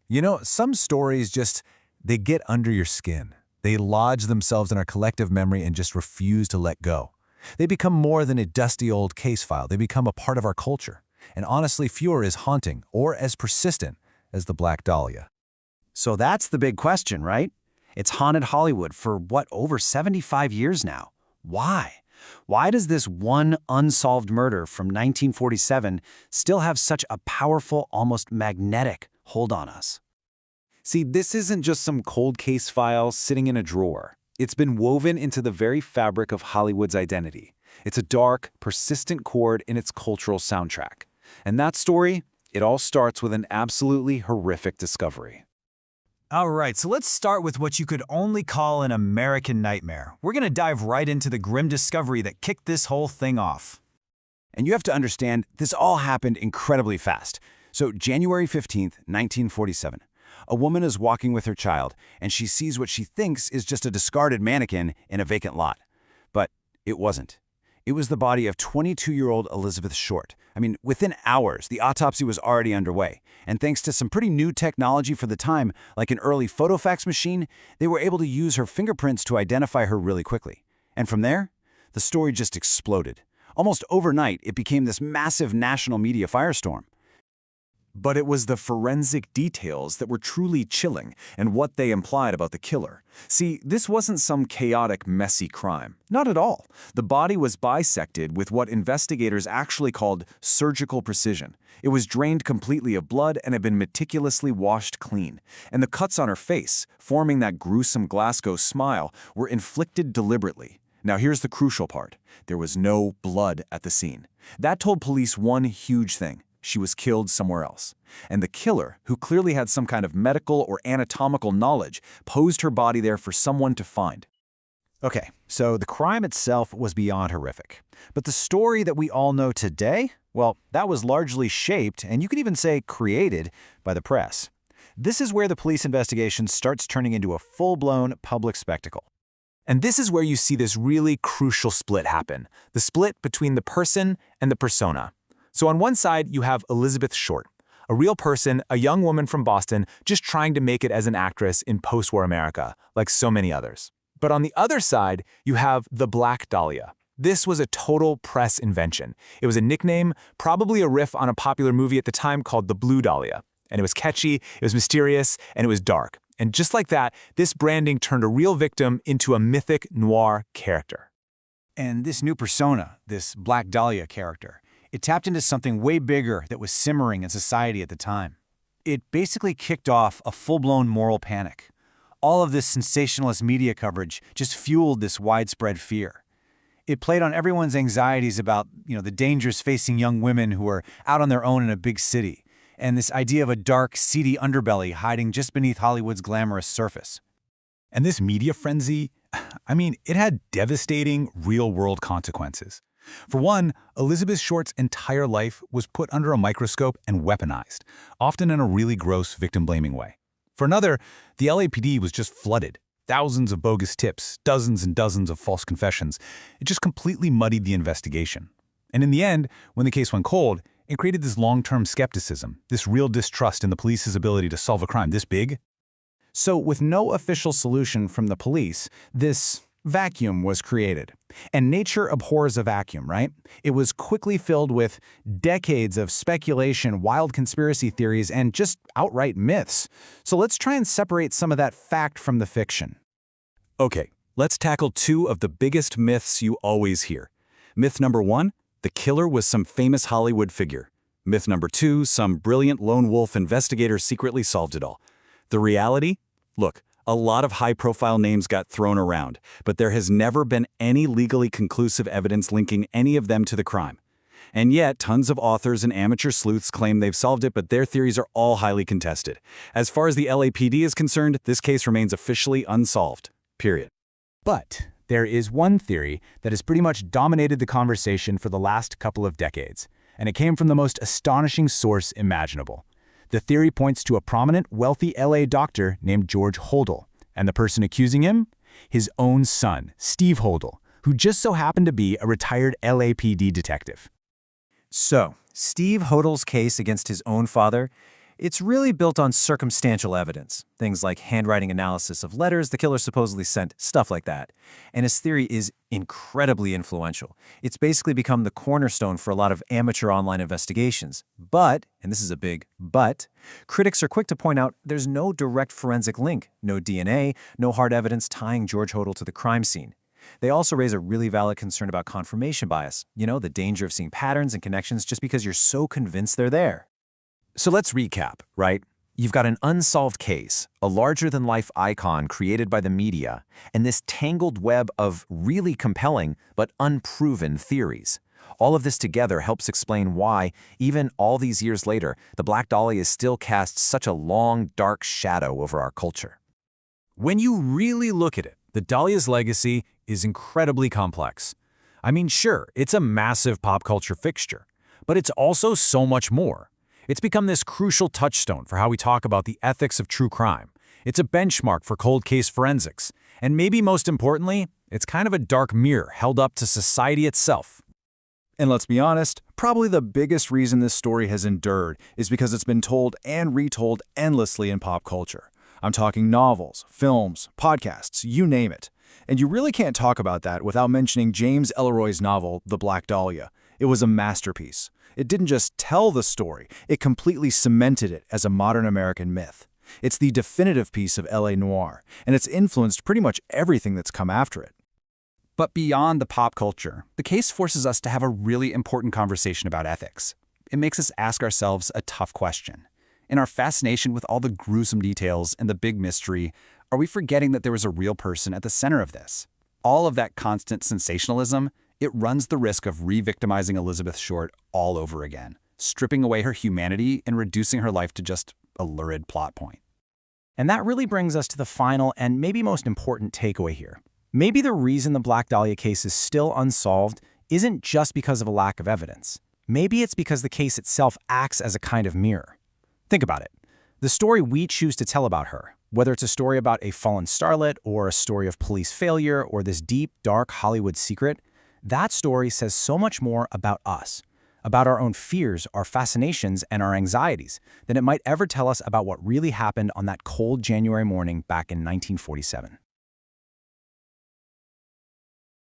You know, some stories they get under your skin. They lodge themselves in our collective memory and just refuse to let go. They become more than a dusty old case file. They become a part of our culture. And honestly, fewer is haunting or as persistent as the Black Dahlia. So that's the big question, right? It's haunted Hollywood for, over 75 years now. Why? Why does this one unsolved murder from 1947 still have such a powerful, almost magnetic hold on us? See, this isn't just some cold case file sitting in a drawer. It's been woven into the very fabric of Hollywood's identity. It's a dark, persistent chord in its cultural soundtrack. And that story, it all starts with an absolutely horrific discovery. All right, so let's start with what you could only call an American nightmare. We're going to dive right into the grim discovery that kicked this whole thing off. And you have to understand, this all happened incredibly fast. So January 15th, 1947. A woman is walking with her child, and she sees what she thinks is just a discarded mannequin in a vacant lot. But it wasn't. It was the body of 22-year-old Elizabeth Short. I mean, within hours, the autopsy was already underway. And thanks to some pretty new technology for the time, like an early photofax machine, they were able to use her fingerprints to identify her really quickly. And from there, the story just exploded. Almost overnight, it became this massive national media firestorm. But it was the forensic details that were truly chilling and what they implied about the killer. See, this wasn't some chaotic, messy crime. Not at all. The body was bisected with what investigators actually called surgical precision. It was drained completely of blood and had been meticulously washed clean. And the cuts on her face, forming that gruesome Glasgow smile, were inflicted deliberately. Now here's the crucial part. There was no blood at the scene. That told police one huge thing. She was killed somewhere else. And the killer, who clearly had some kind of medical or anatomical knowledge, posed her body there for someone to find. Okay, so the crime itself was beyond horrific. But the story that we all know today, well, that was largely shaped, and you could even say created, by the press. This is where the police investigation starts turning into a full-blown public spectacle. And this is where you see this really crucial split happen, the split between the person and the persona. So on one side, you have Elizabeth Short, a real person, a young woman from Boston, just trying to make it as an actress in post-war America, like so many others. But on the other side, you have the Black Dahlia. This was a total press invention. It was a nickname, probably a riff on a popular movie at the time called The Blue Dahlia. And it was catchy, it was mysterious, and it was dark. And just like that, this branding turned a real victim into a mythic noir character. And this new persona, this Black Dahlia character, it tapped into something way bigger that was simmering in society at the time. It basically kicked off a full-blown moral panic. All of this sensationalist media coverage just fueled this widespread fear. It played on everyone's anxieties about, the dangers facing young women who are out on their own in a big city, and this idea of a dark, seedy underbelly hiding just beneath Hollywood's glamorous surface. And this media frenzy, it had devastating real-world consequences. For one, Elizabeth Short's entire life was put under a microscope and weaponized, often in a really gross victim-blaming way. For another, the LAPD was just flooded. Thousands of bogus tips, dozens and dozens of false confessions. It just completely muddied the investigation. And in the end, when the case went cold, it created this long-term skepticism, this real distrust in the police's ability to solve a crime this big. So with no official solution from the police, this vacuum was created. And nature abhors a vacuum, right? It was quickly filled with decades of speculation, wild conspiracy theories, and just outright myths. So let's try and separate some of that fact from the fiction. Okay, let's tackle two of the biggest myths you always hear. Myth number one, the killer was some famous Hollywood figure. Myth number two, some brilliant lone wolf investigator secretly solved it all. The reality? Look, a lot of high-profile names got thrown around, but there has never been any legally conclusive evidence linking any of them to the crime. And yet, tons of authors and amateur sleuths claim they've solved it, but their theories are all highly contested. As far as the LAPD is concerned, this case remains officially unsolved. Period. But there is one theory that has pretty much dominated the conversation for the last couple of decades, and it came from the most astonishing source imaginable. The theory points to a prominent, wealthy LA doctor named George Hodel, and the person accusing him? His own son, Steve Hodel, who just so happened to be a retired LAPD detective. So, Steve Hodel's case against his own father, It's really built on circumstantial evidence, things like handwriting analysis of letters the killer supposedly sent, stuff like that. And his theory is incredibly influential. It's basically become the cornerstone for a lot of amateur online investigations. But, and this is a big but, critics are quick to point out there's no direct forensic link, no DNA, no hard evidence tying George Hodel to the crime scene. They also raise a really valid concern about confirmation bias, the danger of seeing patterns and connections just because you're so convinced they're there. So let's recap, right? You've got an unsolved case, a larger-than-life icon created by the media, and this tangled web of really compelling but unproven theories. All of this together helps explain why, even all these years later, the Black Dahlia still casts such a long, dark shadow over our culture. When you really look at it, the Dahlia's legacy is incredibly complex. I mean, sure, it's a massive pop culture fixture, but it's also so much more. It's become this crucial touchstone for how we talk about the ethics of true crime. It's a benchmark for cold case forensics. And maybe most importantly, it's kind of a dark mirror held up to society itself. And let's be honest, probably the biggest reason this story has endured is because it's been told and retold endlessly in pop culture. I'm talking novels, films, podcasts, you name it. And you really can't talk about that without mentioning James Ellroy's novel, The Black Dahlia. It was a masterpiece. It didn't just tell the story, it completely cemented it as a modern American myth. It's the definitive piece of LA Noir, and it's influenced pretty much everything that's come after it. But beyond the pop culture, the case forces us to have a really important conversation about ethics. It makes us ask ourselves a tough question. In our fascination with all the gruesome details and the big mystery, are we forgetting that there was a real person at the center of this? All of that constant sensationalism, it runs the risk of re-victimizing Elizabeth Short all over again, stripping away her humanity and reducing her life to just a lurid plot point. And that really brings us to the final and maybe most important takeaway here. Maybe the reason the Black Dahlia case is still unsolved isn't just because of a lack of evidence. Maybe it's because the case itself acts as a kind of mirror. Think about it. The story we choose to tell about her, whether it's a story about a fallen starlet or a story of police failure or this deep, dark Hollywood secret, that story says so much more about us, about our own fears, our fascinations, and our anxieties than it might ever tell us about what really happened on that cold January morning back in 1947.